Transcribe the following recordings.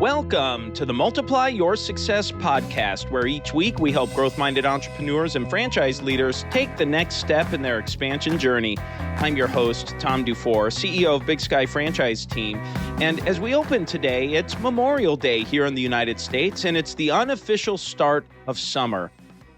Welcome to the Multiply Your Success podcast, where each week we help growth-minded entrepreneurs and franchise leaders take the next step in their expansion journey. I'm your host, Tom Dufour, CEO of Big Sky Franchise Team. And as we open today, it's Memorial Day here in the United States, and it's the unofficial start of summer.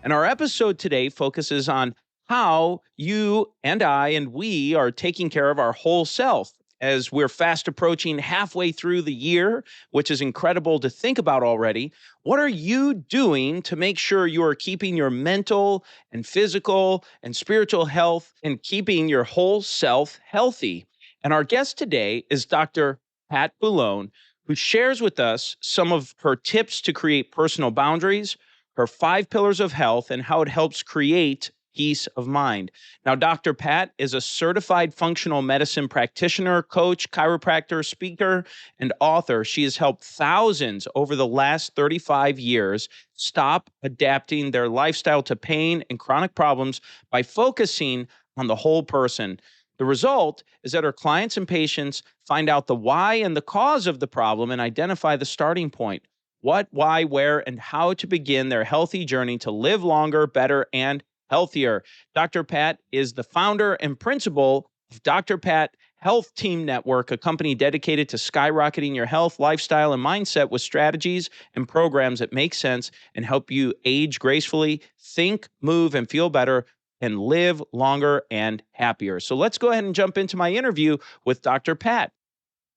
And our episode today focuses on how you and I and we are taking care of our whole self as we're fast approaching halfway through the year, which is incredible to think about already. What are you doing to make sure you are keeping your mental and physical and spiritual health and keeping your whole self healthy? And our guest today is Dr. Pat Boulogne, who shares with us some of her tips to create personal boundaries, her 5 pillars of health, and how it helps create peace of mind. Now, Dr. Pat is a certified functional medicine practitioner, coach, chiropractor, speaker, and author. She has helped thousands over the last 35 years stop adapting their lifestyle to pain and chronic problems by focusing on the whole person. The result is that her clients and patients find out the why and the cause of the problem and identify the starting point. What, why, where, and how to begin their healthy journey to live longer, better, and healthier. Dr. Pat is the founder and principal of AskDrPat HealthTeamNetwork, a company dedicated to skyrocketing your health, lifestyle, and mindset with strategies and programs that make sense and help you age gracefully, think, move, and feel better, and live longer and happier. So let's go ahead and jump into my interview with Dr. Pat.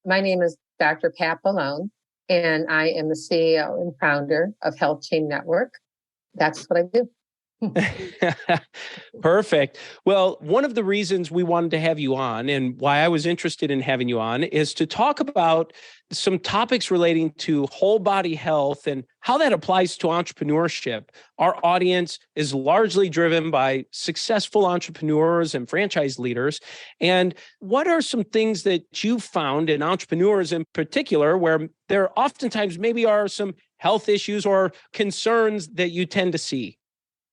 My name is Dr. Pat Boulogne, and I am the CEO and founder of Health Team Network. That's what I do. Perfect. Well, one of the reasons we wanted to have you on and why I was interested in having you on is to talk about some topics relating to whole body health and how that applies to entrepreneurship. Our audience is largely driven by successful entrepreneurs and franchise leaders. And what are some things that you found in entrepreneurs in particular, where there oftentimes maybe are some health issues or concerns that you tend to see?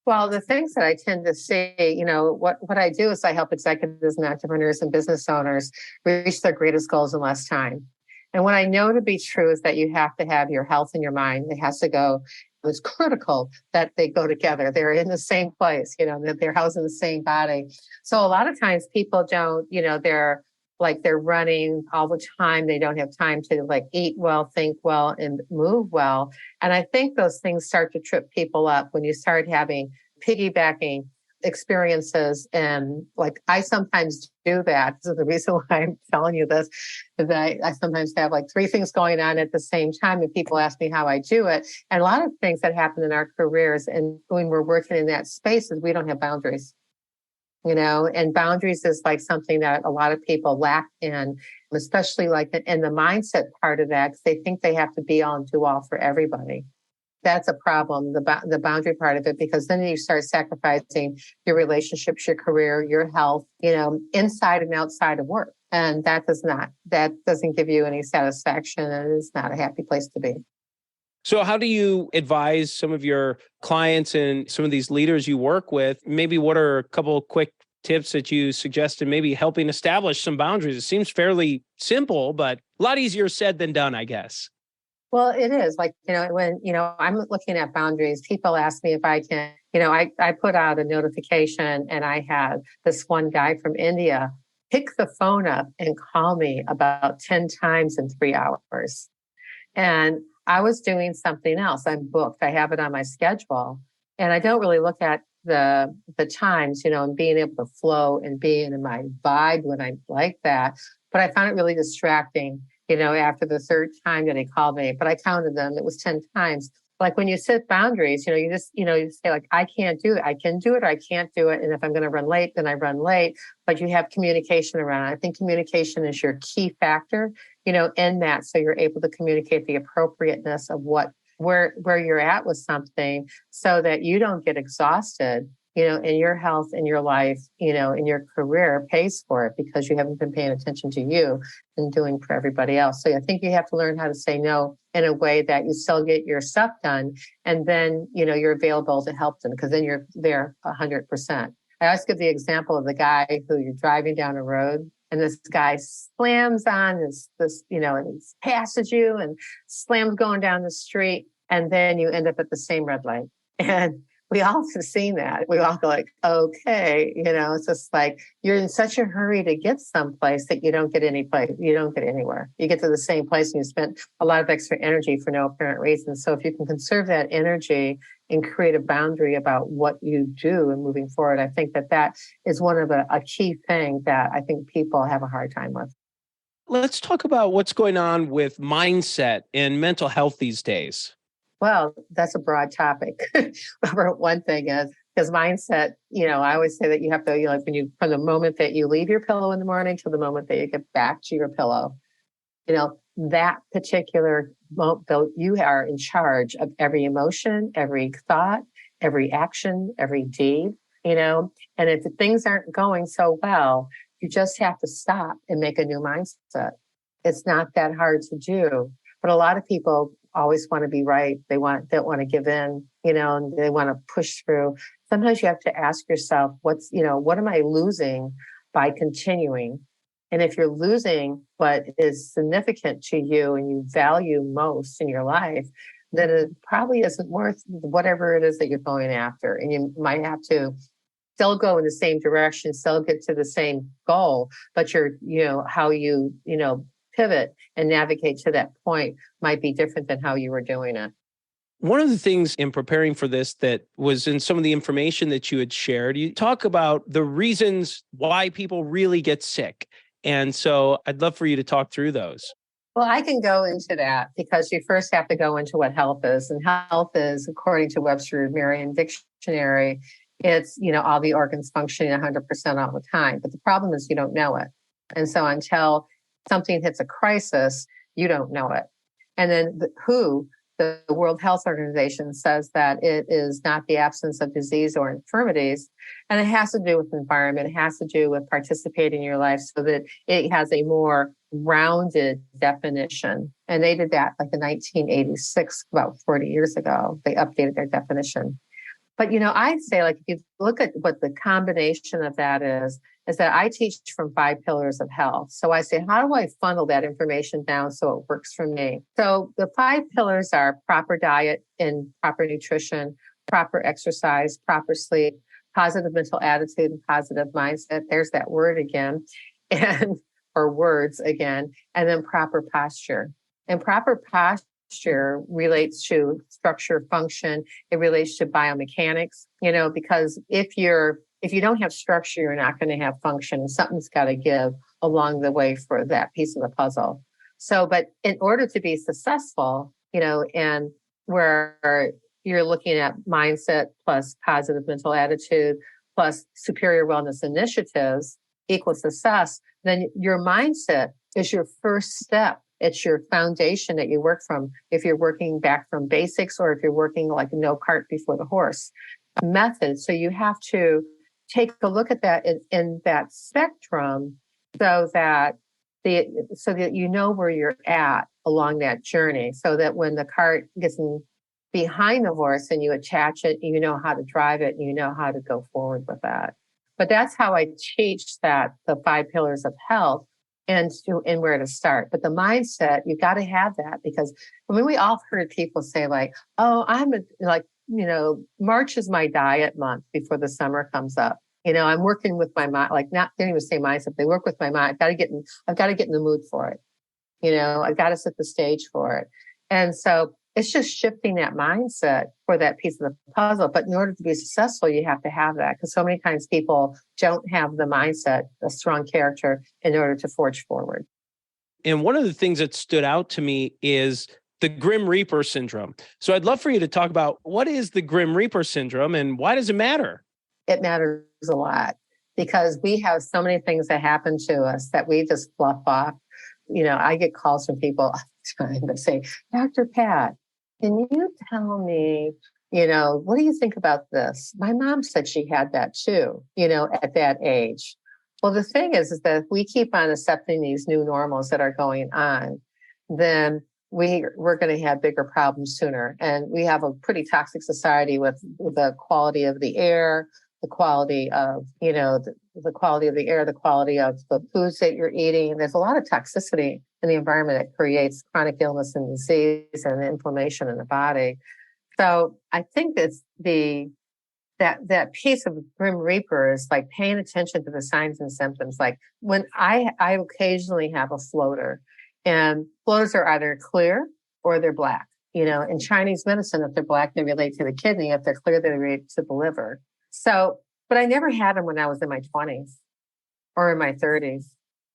Well, the things that I tend to see, what I do is I help executives and entrepreneurs and business owners reach their greatest goals in less time. And what I know to be true is that you have to have your health and your mind. It has to go. It's critical that they go together. They're in the same place, that they're housed in the same body. So a lot of times people don't, they're running all the time. They don't have time to eat well, think well, and move well. And I think those things start to trip people up when you start having piggybacking experiences. And I sometimes do that. This is the reason why I'm telling you this, is that I sometimes have 3 things going on at the same time. And people ask me how I do it. And a lot of things that happen in our careers and when we're working in that space is we don't have boundaries. And boundaries is something that a lot of people lack in, especially in the mindset part of that, because they think they have to be all and do all for everybody. That's a problem, the boundary part of it, because then you start sacrificing your relationships, your career, your health, inside and outside of work. And that doesn't give you any satisfaction, and it's not a happy place to be. So how do you advise some of your clients and some of these leaders you work with? Maybe what are a couple of quick tips that you suggest in maybe helping establish some boundaries? It seems fairly simple, but a lot easier said than done, I guess. Well, it is when, I'm looking at boundaries, people ask me if I can, I put out a notification and I had this one guy from India pick the phone up and call me about 10 times in 3 hours. And I was doing something else. I'm booked. I have it on my schedule. And I don't really look at the times, and being able to flow and being in my vibe when I like that. But I found it really distracting, after the 3rd time that he called me. But I counted them. It was 10 times. When you set boundaries, you just say I can't do it. I can do it or I can't do it. And if I'm going to run late, then I run late. But you have communication around it. I think communication is your key factor, in that. So you're able to communicate the appropriateness of where you're at with something so that you don't get exhausted, in your health, in your life, in your career pays for it because you haven't been paying attention to you and doing for everybody else. So I think you have to learn how to say no in a way that you still get your stuff done. And then, you're available to help them because then you're there 100%. I always give the example of the guy who you're driving down a road And this guy slams on and he passes you and slams going down the street. And then you end up at the same red light. And we all have seen that. We all go like, okay, it's just like you're in such a hurry to get someplace that you don't get any place. You don't get anywhere. You get to the same place and you spent a lot of extra energy for no apparent reason. So if you can conserve that energy and create a boundary about what you do and moving forward, I think that is one of a key thing that I think people have a hard time with. Let's talk about what's going on with mindset and mental health these days. Well, that's a broad topic. One thing is, because mindset, I always say that you have to, from the moment that you leave your pillow in the morning to the moment that you get back to your pillow, that particular moment, you are in charge of every emotion, every thought, every action, every deed, and if things aren't going so well, you just have to stop and make a new mindset. It's not that hard to do, but a lot of people always want to be right. Don't want to give in, and they want to push through. Sometimes you have to ask yourself, what am I losing by continuing? And if you're losing what is significant to you and you value most in your life, then it probably isn't worth whatever it is that you're going after. And you might have to still go in the same direction, still get to the same goal, but how you pivot and navigate to that point might be different than how you were doing it. One of the things in preparing for this that was in some of the information that you had shared, you talk about the reasons why people really get sick. And so I'd love for you to talk through those. Well, I can go into that because you first have to go into what health is. And health is, according to Webster Merriam Dictionary, it's, all the organs functioning 100% all the time. But the problem is you don't know it. And so until something hits a crisis, you don't know it. And then the World Health Organization, says that it is not the absence of disease or infirmities. And it has to do with environment. It has to do with participating in your life so that it has a more rounded definition. And they did that like in 1986, about 40 years ago. They updated their definition. But, I'd say, like, if you look at what the combination of that is that I teach from 5 pillars of health. So I say, how do I funnel that information down so it works for me? So the 5 pillars are proper diet and proper nutrition, proper exercise, proper sleep, positive mental attitude, and positive mindset. There's that word again, or words again, and then proper posture. And proper posture relates to structure, function. It relates to biomechanics, because if you don't have structure, you're not going to have function, and something's got to give along the way for that piece of the puzzle. So, but in order to be successful, and where you're looking at mindset plus positive mental attitude plus superior wellness initiatives equals success, then your mindset is your first step. It's your foundation that you work from. If you're working back from basics, or if you're working like no cart before the horse method. So you have to take a look at that in that spectrum so that you know where you're at along that journey, so that when the cart gets behind the horse and you attach it, you know how to drive it and you know how to go forward with that. But that's how I teach the 5 pillars of health and where to start. But the mindset, you got to have that, because we all heard people say like, oh, March is my diet month before the summer comes up. I'm working with my mind, didn't even say mindset. They work with my mind. I've got to get in the mood for it. I've got to set the stage for it. And so it's just shifting that mindset for that piece of the puzzle. But in order to be successful, you have to have that, because so many times people don't have the mindset, a strong character in order to forge forward. And one of the things that stood out to me is the Grim Reaper syndrome. So I'd love for you to talk about what is the Grim Reaper syndrome and why does it matter? It matters a lot because we have so many things that happen to us that we just fluff off. I get calls from people all the time that say, Dr. Pat, can you tell me, what do you think about this? My mom said she had that too, at that age. Well, the thing is that if we keep on accepting these new normals that are going on, then we're going to have bigger problems sooner. And we have a pretty toxic society with the quality of the air, the quality of, the quality of the air, the quality of the foods that you're eating. There's a lot of toxicity in the environment that creates chronic illness and disease and inflammation in the body. So I think it's that piece of Grim Reaper is like paying attention to the signs and symptoms. Like when I occasionally have a floater, and floaters are either clear or they're black. In Chinese medicine, if they're black, they relate to the kidney. If they're clear, they relate to the liver. So, but I never had them when I was in my 20s or in my 30s,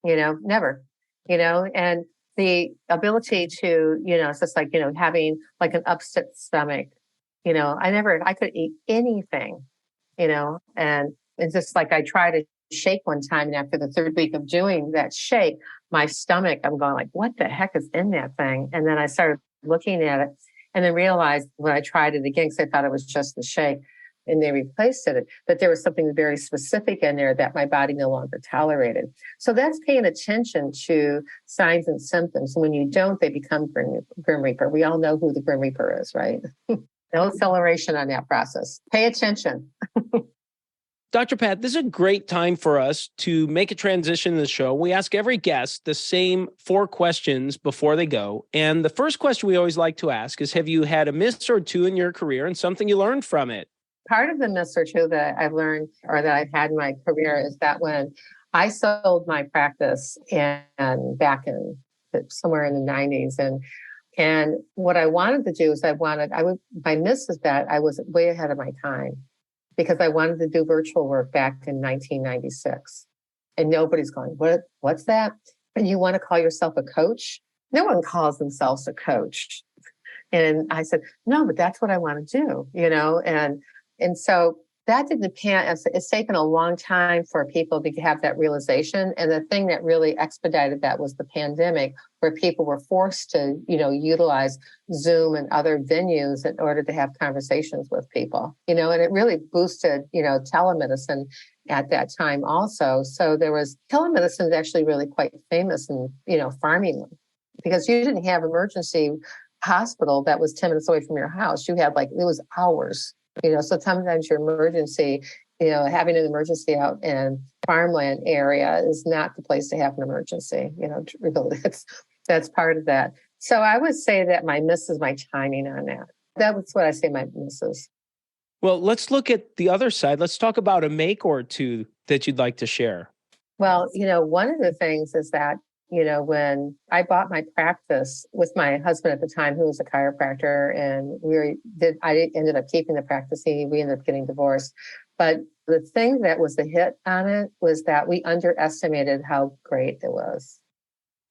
never, and the ability to, it's just like, having like an upset stomach, I could eat anything, and it's just like I tried to shake one time. And after the third week of doing that shake, my stomach, I'm going like, what the heck is in that thing? And then I started looking at it and then realized when I tried it again, because I thought it was just the shake and they replaced it, that there was something very specific in there that my body no longer tolerated. So that's paying attention to signs and symptoms. When you don't, they become Grim Reaper. We all know who the Grim Reaper is, right? No acceleration on that process. Pay attention. Dr. Pat, this is a great time for us to make a transition in the show. We ask every guest the same 4 questions before they go. And the first question we always like to ask is, have you had a miss or two in your career and something you learned from it? Part of the miss or two that I've learned or that I've had in my career is that when I sold my practice and back in somewhere in the 90s, and what I wanted to do is my miss is that I was way ahead of my time, because I wanted to do virtual work back in 1996. And nobody's going, what's that? And you want to call yourself a coach? No one calls themselves a coach. And I said, no, but that's what I want to do, and so that didn't pan. It's taken a long time for people to have that realization. And the thing that really expedited that was the pandemic, where people were forced to, utilize Zoom and other venues in order to have conversations with people, and it really boosted, telemedicine at that time also. So telemedicine is actually really quite famous in, farming, because you didn't have emergency hospital that was 10 minutes away from your house. You had it was hours. So sometimes your emergency, having an emergency out in farmland area is not the place to have an emergency. Really, that's part of that. So I would say that my miss is my timing on that. That was what I say my miss is. Well, let's look at the other side. Let's talk about a make or two that you'd like to share. Well, one of the things is that, when I bought my practice with my husband at the time, who was a chiropractor, and I ended up keeping the practice. We ended up getting divorced. But the thing that was the hit on it was that we underestimated how great it was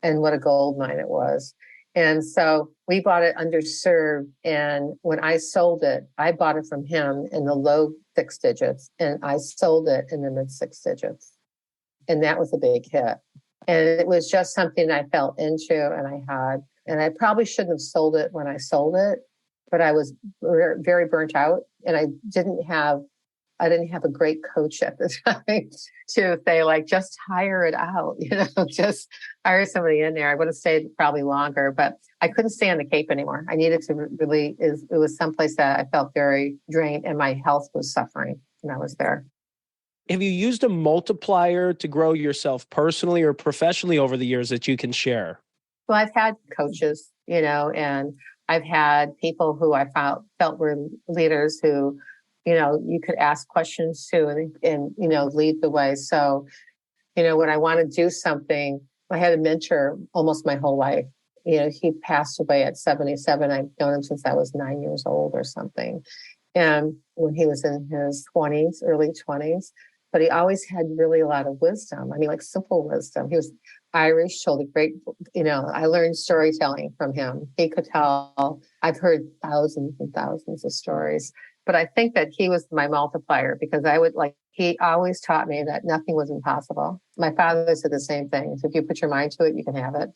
and what a gold mine it was. And so we bought it underserved. And when I sold it, I bought it from him in the low 6 digits, and I sold it in the mid 6 digits. And that was a big hit. And it was just something I fell into and I probably shouldn't have sold it when I sold it, but I was very burnt out, and I didn't have a great coach at the time to say, just hire it out, just hire somebody in there. I would have stayed probably longer, but I couldn't stay on the Cape anymore. I needed to it was someplace that I felt very drained, and my health was suffering when I was there. Have you used a multiplier to grow yourself personally or professionally over the years that you can share? Well, I've had coaches, and I've had people who I felt were leaders who, you could ask questions to and lead the way. So, when I want to do something, I had a mentor almost my whole life. He passed away at 77. I've known him since I was 9 years old or something. And when he was in his 20s, early 20s, but he always had really a lot of wisdom. Simple wisdom. He was Irish, told a great, I learned storytelling from him. He could tell, I've heard thousands and thousands of stories, but I think that he was my multiplier, because he always taught me that nothing was impossible. My father said the same thing. So if you put your mind to it, you can have it.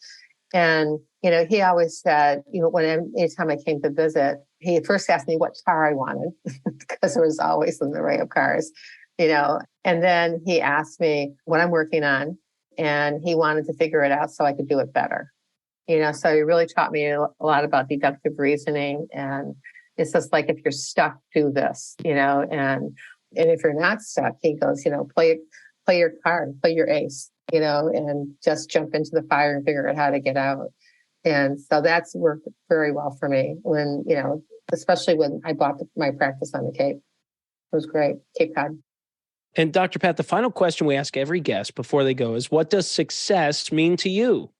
And, he always said, anytime I came to visit, he first asked me what car I wanted, because there was always an array of cars, and then he asked me what I'm working on, and he wanted to figure it out so I could do it better. So he really taught me a lot about deductive reasoning. And it's just like, if you're stuck, do this, and And if you're not stuck, he goes, play your card, play your ace, and just jump into the fire and figure out how to get out. And so that's worked very well for me when, especially when I bought my practice on the Cape. It was great. Cape Cod. And Dr. Pat, the final question we ask every guest before they go is, what does success mean to you?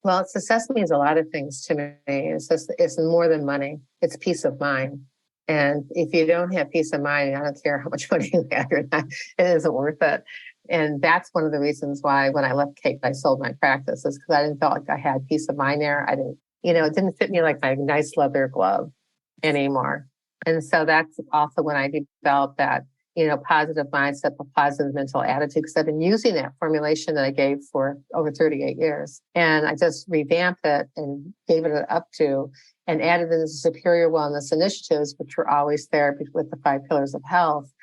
Well, success means a lot of things to me. It's more than money. It's peace of mind. And if you don't have peace of mind, I don't care how much money you have or not, it isn't worth it. And that's one of the reasons why when I left Cape, I sold my practice, is because I didn't feel like I had peace of mind there. I didn't, it didn't fit me like my nice leather glove anymore. And so that's also when I developed that, positive mindset, a positive mental attitude, because I've been using that formulation that I gave for over 38 years. And I just revamped it and gave it an up to and added in the superior wellness initiatives, which were always there with the 5 pillars of health,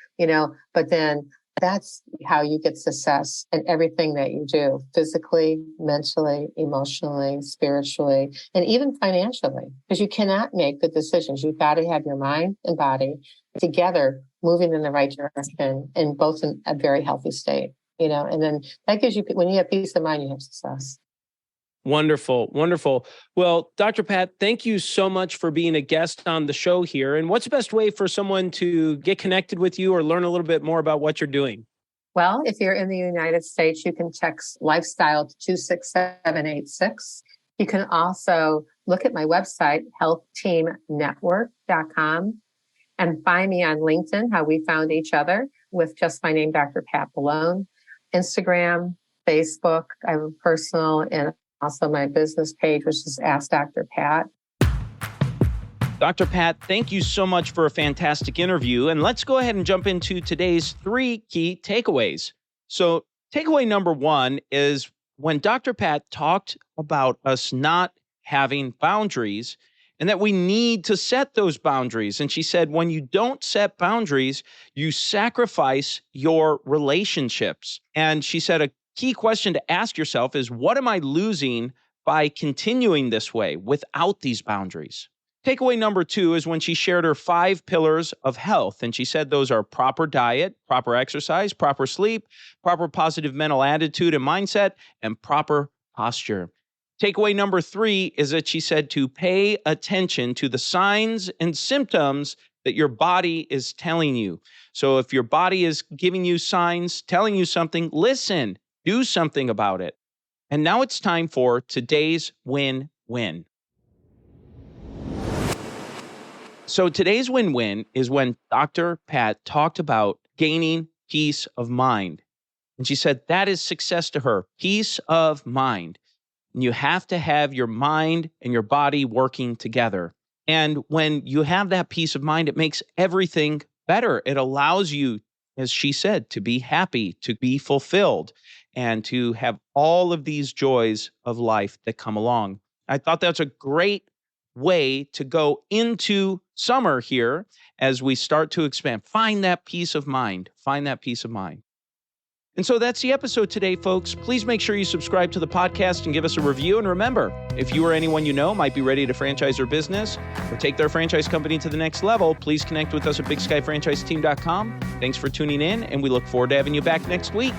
but then that's how you get success in everything that you do, physically, mentally, emotionally, spiritually, and even financially, because you cannot make good decisions. You've got to have your mind and body together moving in the right direction and both in a very healthy state, and then that gives you, when you have peace of mind, you have success. Wonderful. Wonderful. Well, Dr. Pat, thank you so much for being a guest on the show here. And what's the best way for someone to get connected with you or learn a little bit more about what you're doing? Well, if you're in the United States, you can text lifestyle to 26786. You can also look at my website, HealthTeamNetwork.com, and find me on LinkedIn, how we found each other, with just my name, Dr. Pat Boulogne. Instagram, Facebook, I have a personal, and also my business page, which is AskDrPat. Dr. Pat, thank you so much for a fantastic interview. And let's go ahead and jump into today's 3 key takeaways. So takeaway number 1 is when Dr. Pat talked about us not having boundaries and that we need to set those boundaries. And she said, when you don't set boundaries, you sacrifice your relationships. And she said a key question to ask yourself is, what am I losing by continuing this way without these boundaries? Takeaway number 2 is when she shared her 5 pillars of health. And she said those are proper diet, proper exercise, proper sleep, proper positive mental attitude and mindset, and proper posture. Takeaway number 3 is that she said to pay attention to the signs and symptoms that your body is telling you. So if your body is giving you signs, telling you something, listen. Do something about it. And now it's time for today's win-win. So today's win-win is when Dr. Pat talked about gaining peace of mind. And she said that is success to her, peace of mind. And you have to have your mind and your body working together. And when you have that peace of mind, it makes everything better. It allows you, as she said, to be happy, to be fulfilled, and to have all of these joys of life that come along. I thought that's a great way to go into summer here as we start to expand. Find that peace of mind. Find that peace of mind. And so that's the episode today, folks. Please make sure you subscribe to the podcast and give us a review. And remember, if you or anyone you know might be ready to franchise their business or take their franchise company to the next level, please connect with us at BigSkyFranchiseTeam.com. Thanks for tuning in, and we look forward to having you back next week.